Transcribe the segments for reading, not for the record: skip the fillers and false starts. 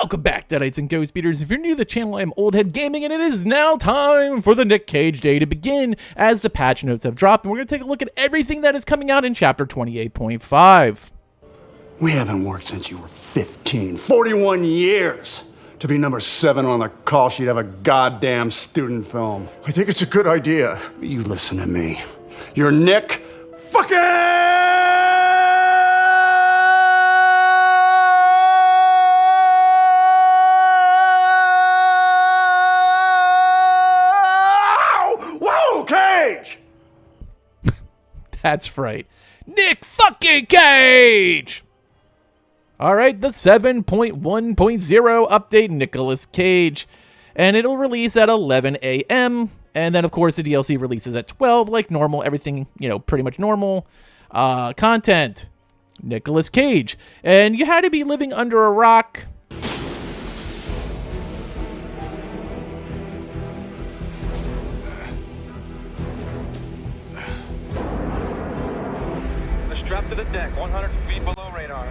Welcome back, Deadites and Ghost Beaters. If you're new to the channel, I am Oldhead Gaming, and it is now time for the Nick Cage Day to begin, as the patch notes have dropped, and we're going to take a look at everything that is coming out in Chapter 28.5. We haven't worked since you were 15. 41 years! To be number 7 on the call sheet of a goddamn student film. I think it's a good idea. You listen to me. You're Nick fucking... Cage! That's right. Nick fucking Cage! Alright, the 7.1.0 update, Nicolas Cage. And it'll release at 11 a.m. And then, of course, the DLC releases at 12, like normal. Everything, pretty much normal. Content, Nicolas Cage. And you had to be living under a rock. Strapped to the deck, 100 feet below radar.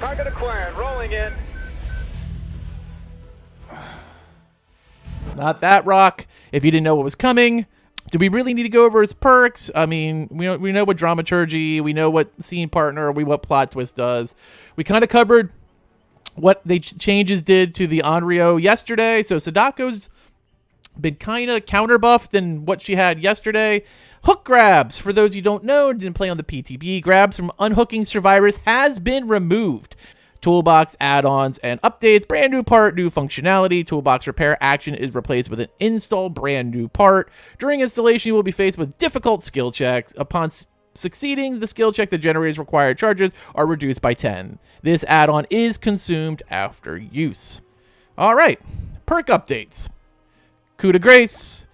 Target acquired, rolling in. Not that rock. If you didn't know what was coming, do we really need to go over his perks? I mean, we know what dramaturgy, we know what scene partner, what plot twist does. We kind of covered what the changes did to the Onryo yesterday. So Sadako's been kind of counter buffed than what she had yesterday. Hook grabs, for those you don't know, didn't play on the PTB, grabs from unhooking survivors has been removed. Toolbox add-ons and updates, brand new part, new functionality. Toolbox repair action is replaced with an install brand new part. During installation, you will be faced with difficult skill checks. Upon succeeding the skill check, the generator's required charges are reduced by 10. This add-on is consumed after use. All right, perk updates. Coup de Grace.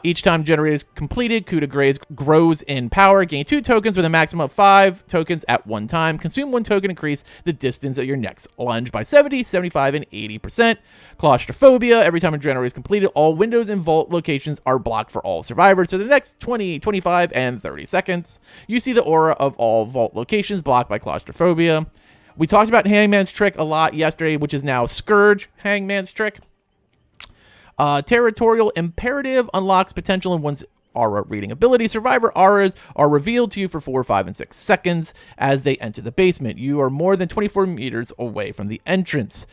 Each time generator is completed, Coup de Grace grows in power. Gain 2 tokens with a maximum of 5 tokens at one time. Consume 1 token, increase the distance of your next lunge by 70, 75, and 80%. Claustrophobia. Every time a generator is completed, all windows and vault locations are blocked for all survivors. So the next 20, 25, and 30 seconds. You see the aura of all vault locations blocked by claustrophobia. We talked about Hangman's Trick a lot yesterday, which is now Scourge Hangman's Trick. Territorial Imperative unlocks potential in one's aura reading ability. Survivor auras are revealed to you for 4, 5, and 6 seconds as they enter the basement. You are more than 24 meters away from the entrance.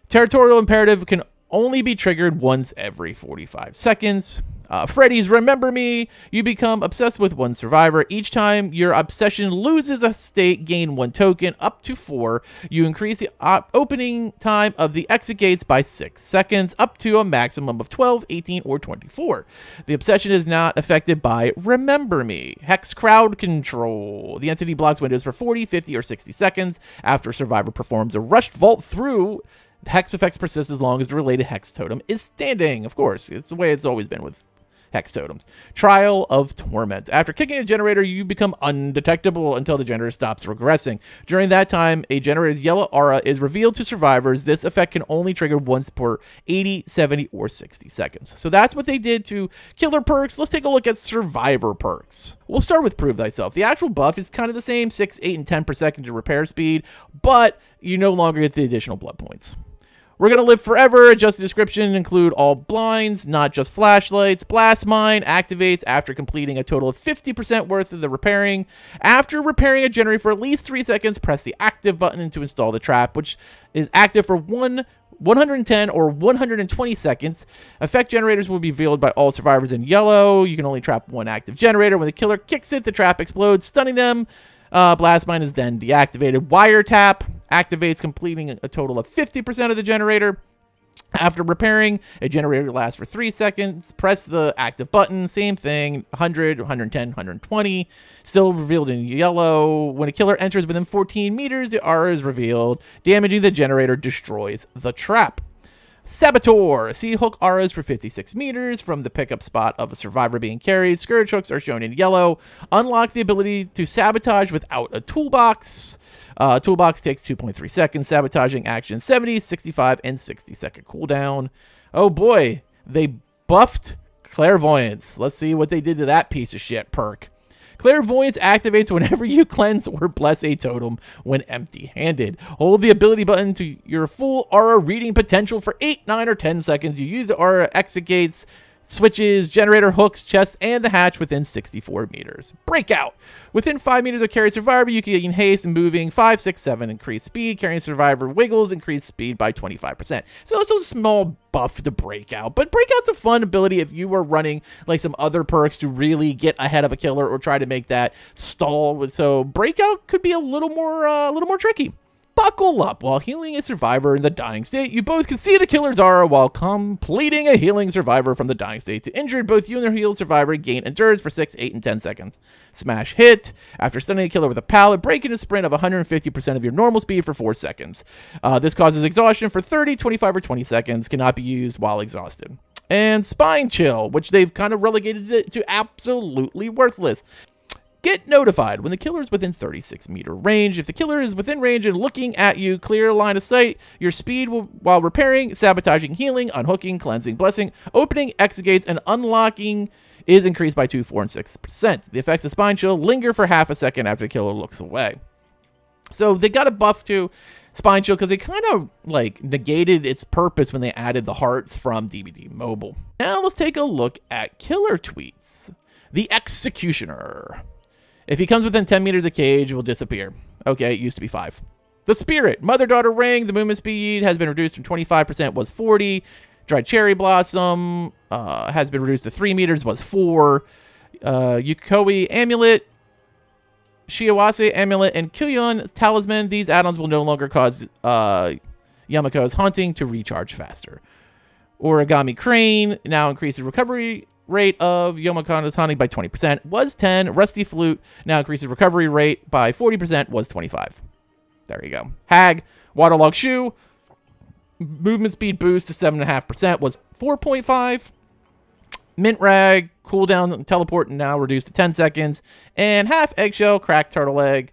Territorial Imperative can only be triggered once every 45 seconds. Freddy's Remember Me. You become obsessed with one survivor. Each time your obsession loses a state, gain 1 token, up to 4. You increase the opening time of the exit gates by 6 seconds, up to a maximum of 12, 18, or 24. The obsession is not affected by Remember Me. Hex Crowd Control. The entity blocks windows for 40, 50, or 60 seconds. After a survivor performs a rushed vault through, the hex effects persist as long as the related hex totem is standing. Of course, it's the way it's always been with hex totems. Trial of Torment. After kicking a generator, you become undetectable until the generator stops regressing. During that time, a generator's yellow aura is revealed to survivors. This effect can only trigger once per 80, 70, or 60 seconds. So that's what they did to killer perks. Let's take a look at survivor perks. We'll start with Prove Thyself. The actual buff is kind of the same, 6, 8, and 10 per second to repair speed, but you no longer get the additional blood points. We're going to live forever. Adjusted description include all blinds, not just flashlights. Blast Mine activates after completing a total of 50% worth of the repairing. After repairing a generator for at least 3 seconds, press the active button to install the trap, which is active for 110 or 120 seconds. Effect generators will be revealed by all survivors in yellow. You can only trap 1 active generator. When the killer kicks it, the trap explodes, stunning them. Blast Mine is then deactivated. Wiretap activates, completing a total of 50% of the generator. After repairing, a generator lasts for 3 seconds. Press the active button. Same thing. 100, 110, 120. Still revealed in yellow. When a killer enters within 14 meters, the aura is revealed. Damaging the generator destroys the trap. Saboteur. See hook auras for 56 meters from the pickup spot of a survivor being carried. Scourge hooks are shown in yellow. Unlock the ability to sabotage without a toolbox. Toolbox takes 2.3 seconds. Sabotaging action 70, 65, and 60 second cooldown. Oh boy, they buffed Clairvoyance. Let's see what they did to that piece of shit perk. Clairvoyance activates whenever you cleanse or bless a totem when empty-handed. Hold the ability button to your full aura reading potential for 8, 9, or 10 seconds. You use the aura exegates, switches, generator, hooks, chest, and the hatch within 64 meters. Breakout. Within 5 meters of carry survivor, you can gain haste and moving 5, 6, 7, increased speed. Carrying survivor wiggles, increased speed by 25%. So it's a small buff to breakout, but breakout's a fun ability if you were running like some other perks to really get ahead of a killer or try to make that stall. So breakout could be a little more tricky. Buckle up. While healing a survivor in the dying state, you both can see the killer's aura while completing a healing survivor from the dying state. To injured, both you and the healed survivor gain endurance for 6, 8, and 10 seconds. Smash hit. After stunning a killer with a pallet, break in a sprint of 150% of your normal speed for 4 seconds. This causes exhaustion for 30, 25, or 20 seconds. Cannot be used while exhausted. And Spine Chill, which they've kind of relegated it to absolutely worthless. Get notified when the killer is within 36-meter range. If the killer is within range and looking at you, clear line of sight, your speed while repairing, sabotaging, healing, unhooking, cleansing, blessing, opening, exegates, and unlocking is increased by 2, 4, and 6%. The effects of Spine Chill linger for half a second after the killer looks away. So they got a buff to Spine Chill because they kind of like negated its purpose when they added the hearts from DBD Mobile. Now let's take a look at killer tweets. The Executioner. If he comes within 10 meters of the cage, it will disappear. Okay, it used to be 5. The Spirit. Mother-daughter ring. The movement speed has been reduced from 25%, was 40. Dried Cherry Blossom has been reduced to 3 meters, was 4. Yukoi Amulet. Shiawase Amulet. And Kyuyon Talisman. These add-ons will no longer cause Yamako's hunting to recharge faster. Origami Crane now increases recovery rate of Yomakona's hunting by 20%, was 10. Rusty Flute now increases recovery rate by 40%, was 25. There you go. Hag, Waterlogged Shoe, movement speed boost to 7.5%, was 4.5. Mint Rag, cooldown teleport now reduced to 10 seconds. And Half Eggshell, Cracked Turtle Egg.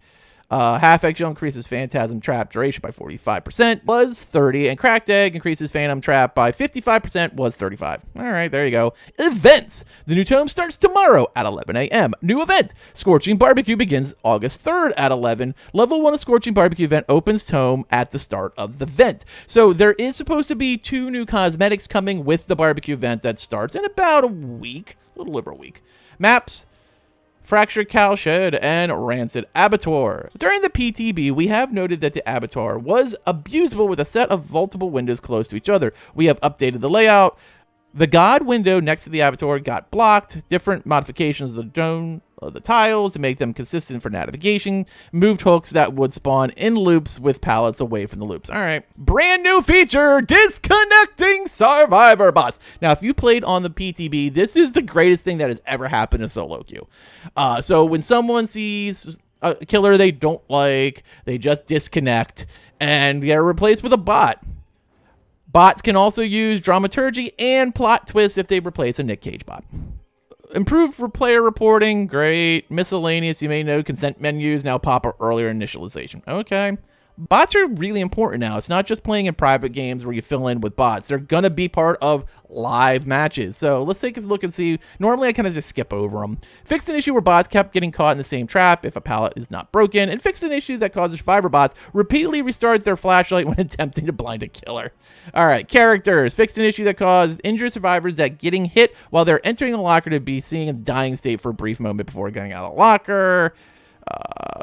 Half Eggshell increases Phantasm Trap duration by 45%, was 30. And Cracked Egg increases Phantom Trap by 55%, was 35. All right, there you go. Events. The new tome starts tomorrow at 11 a.m. New event. Scorching Barbecue begins August 3rd at 11. Level 1 of Scorching Barbecue event opens tome at the start of the event. So there is supposed to be 2 new cosmetics coming with the barbecue event that starts in about a week. A little over a week. Maps. Fractured Cowshed, and Rancid Abattoir. During the PTB, we have noted that the Abattoir was abusable with a set of multiple windows close to each other. We have updated the layout. The God window next to the Abattoir got blocked. Different modifications of the dome of the tiles to make them consistent for navigation. Moved hooks that would spawn in loops with pallets away from the loops. All right. Brand new feature, disconnecting survivor bots. Now, if you played on the PTB, this is the greatest thing that has ever happened to solo queue. So when someone sees a killer they don't like, they just disconnect and they're replaced with a bot. Bots can also use dramaturgy and plot twists if they replace a Nick Cage bot. Improved player reporting, great. Miscellaneous, you may know consent menus now pop up earlier initialization. Okay. Bots are really important now. It's not just playing in private games where you fill in with bots. They're going to be part of live matches. So let's take a look and see. Normally, I kind of just skip over them. Fixed an issue where bots kept getting caught in the same trap if a pallet is not broken. And fixed an issue that causes survivor bots repeatedly restart their flashlight when attempting to blind a killer. All right, characters. Fixed an issue that caused injured survivors that getting hit while they're entering a locker to be seeing a dying state for a brief moment before getting out of the locker.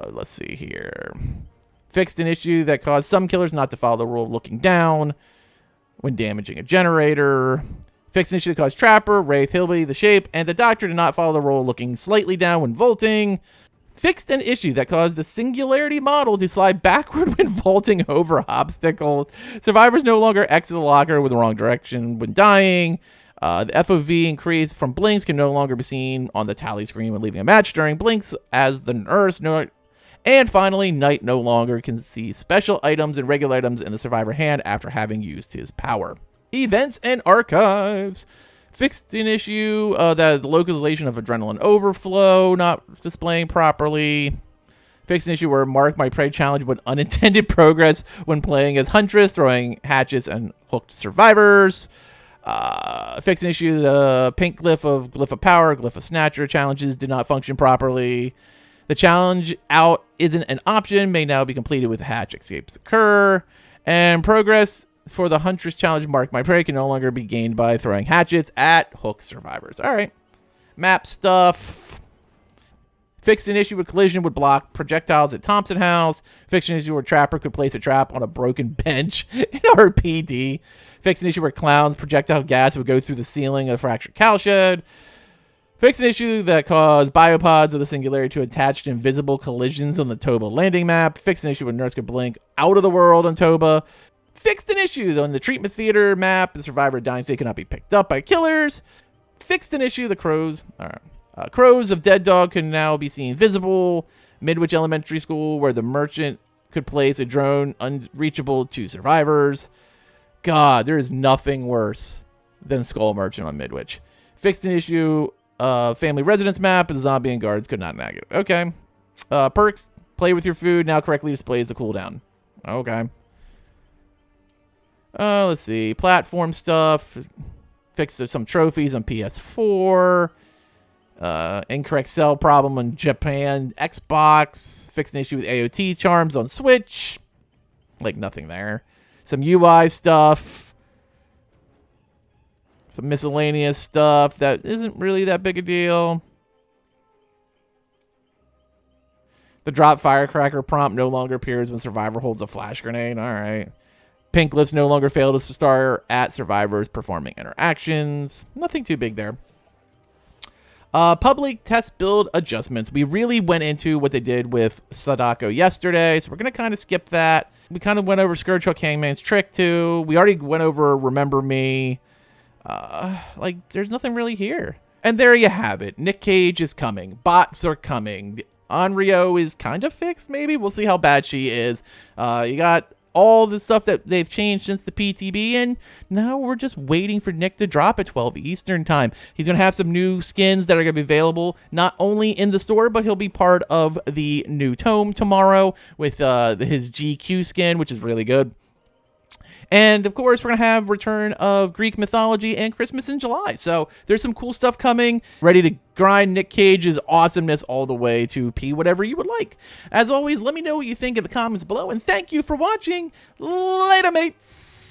Let's see here. Fixed an issue that caused some killers not to follow the rule of looking down when damaging a generator. Fixed an issue that caused Trapper, Wraith, Hillbilly, the Shape, and the Doctor to not follow the rule of looking slightly down when vaulting. Fixed an issue that caused the Singularity model to slide backward when vaulting over obstacles. Survivors no longer exit the locker with the wrong direction when dying. The FOV increase from blinks can no longer be seen on the tally screen when leaving a match during blinks as the nurse. And finally, Knight no longer can see special items and regular items in the survivor hand after having used his power. Events and archives. Fixed an issue that the localization of adrenaline overflow not displaying properly. Fixed an issue where Mark My Prey challenge with unintended progress when playing as Huntress, throwing hatchets and hooked survivors. Fix an issue. The pink glyph of power, glyph of snatcher challenges did not function properly. The challenge out isn't an option. May now be completed with hatch escapes occur. And progress for the Huntress challenge mark my prey can no longer be gained by throwing hatchets at hook survivors. All right. Map stuff. Fixed an issue where collision would block projectiles at Thompson House. Fixed an issue where Trapper could place a trap on a broken bench in RPD. Fixed an issue where Clown's projectile gas would go through the ceiling of Fractured Cowshed. Fixed an issue that caused biopods of the Singularity to attach to invisible collisions on the Toba landing map. Fixed an issue where Nurse could blink out of the world on Toba. Fixed an issue on the treatment theater map. The survivor of Dying State cannot be picked up by killers. Fixed an issue. The crows. All right. Crows of Dead Dog can now be seen visible. Midwich Elementary School, where the merchant could place a drone unreachable to survivors. God, there is nothing worse than Skull Merchant on Midwich. Fixed an issue. Family residence map. The zombie and guards could not nag it. Okay. Perks. Play with your food. Now correctly displays the cooldown. Okay. Let's see. Platform stuff. Fixed some trophies on PS4. Incorrect cell problem on Japan Xbox. Fixed an issue with AOT charms on Switch. Like nothing there. Some UI stuff. Some miscellaneous stuff that isn't really that big a deal. The drop firecracker prompt no longer appears when survivor holds a flash grenade. All right. Pink glyphs no longer fail to star at survivors performing interactions. Nothing too big there. Public test build adjustments. We really went into what they did with Sadako yesterday, so we're going to kind of skip that. We kind of went over Scourge Hook Hangman's trick too. We already went over Remember Me. There's nothing really here. And there you have it. Nick Cage is coming. Bots are coming. Onryo is kind of fixed, maybe. We'll see how bad she is. You got all the stuff that they've changed since the PTB, and now we're just waiting for Nick to drop at 12 Eastern time. He's going to have some new skins that are going to be available, not only in the store, but he'll be part of the new tome tomorrow with his GQ skin, which is really good. And, of course, we're going to have return of Greek mythology and Christmas in July. So there's some cool stuff coming. Ready to grind Nick Cage's awesomeness all the way to P whatever you would like. As always, let me know what you think in the comments below. And thank you for watching. Later, mates.